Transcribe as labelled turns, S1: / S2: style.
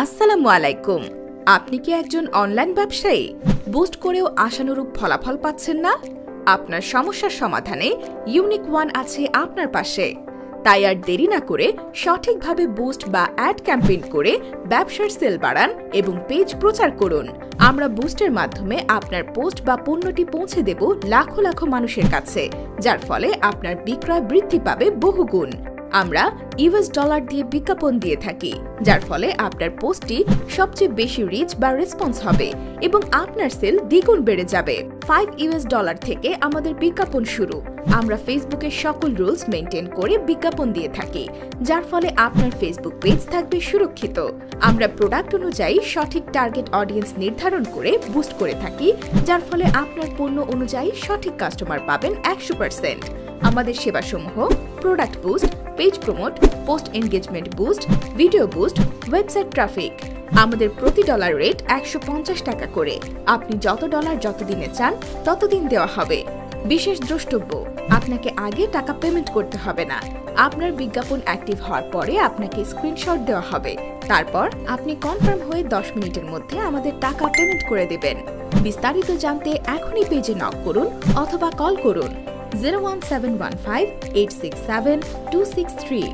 S1: আসসালামু আলাইকুম। আপনি কি একজন অনলাইন ব্যবসায়ী? বুস্ট করেও আশানুরূপ ফলাফল পাচ্ছেন না? আপনার সমস্যার সমাধানে ইউনিক ওয়ান আছে আপনার পাশে। তাই আর দেরি না করে সঠিকভাবে বুস্ট বা অ্যাড ক্যাম্পেইন করে ব্যবসার সেল বাড়ান এবং পেজ প্রচার করুন। আমরা বুস্টের মাধ্যমে আপনার পোস্ট বা পণ্যটি পৌঁছে দেব লাখো লাখো মানুষের কাছে, যার ফলে আপনার বিক্রয় বৃদ্ধি পাবে বহুগুণ। আমরা ইউএস ডলার দিয়ে বিজ্ঞাপন দিয়ে থাকি, যার ফলে আপনার পোস্টটি সবচেয়ে বেশি রিচ বা রেসপন্স হবে এবং আপনার সেল দ্বিগুণ বেড়ে যাবে। $5 থেকে আমাদের বিজ্ঞাপন শুরু। আমরা ফেসবুকের সকল রুলস মেনটেন করে বিজ্ঞাপন দিয়ে থাকি, যার ফলে আপনার ফেসবুক পেজ থাকবে সুরক্ষিত। আমরা প্রোডাক্ট অনুযায়ী সঠিক টার্গেট অডিয়েন্স নির্ধারণ করে বুস্ট করে থাকি, যার ফলে আপনার পণ্য অনুযায়ী সঠিক কাস্টমার পাবেন 100%। আমাদের সেবাসমূহ product boost, page promote, post engagement boost, video boost, website traffic. আমাদের প্রতি ডলার রেট 150 টাকা করে। আপনি যত ডলার যতদিনে চান ততদিন দেওয়া হবে। বিশেষ দ্রষ্টব্য, আপনাকে আগে টাকা পেমেন্ট করতে হবে না। আপনার বিজ্ঞাপন অ্যাক্টিভ হওয়ার পরে আপনাকে স্ক্রিনশট দেওয়া হবে। তারপর আপনি কনফার্ম হয়ে 10 মিনিটের মধ্যে আমাদের টাকা পেমেন্ট করে দেবেন। বিস্তারিত জানতে এখনই পেজে নক করুন অথবা কল করুন 01715 867 263।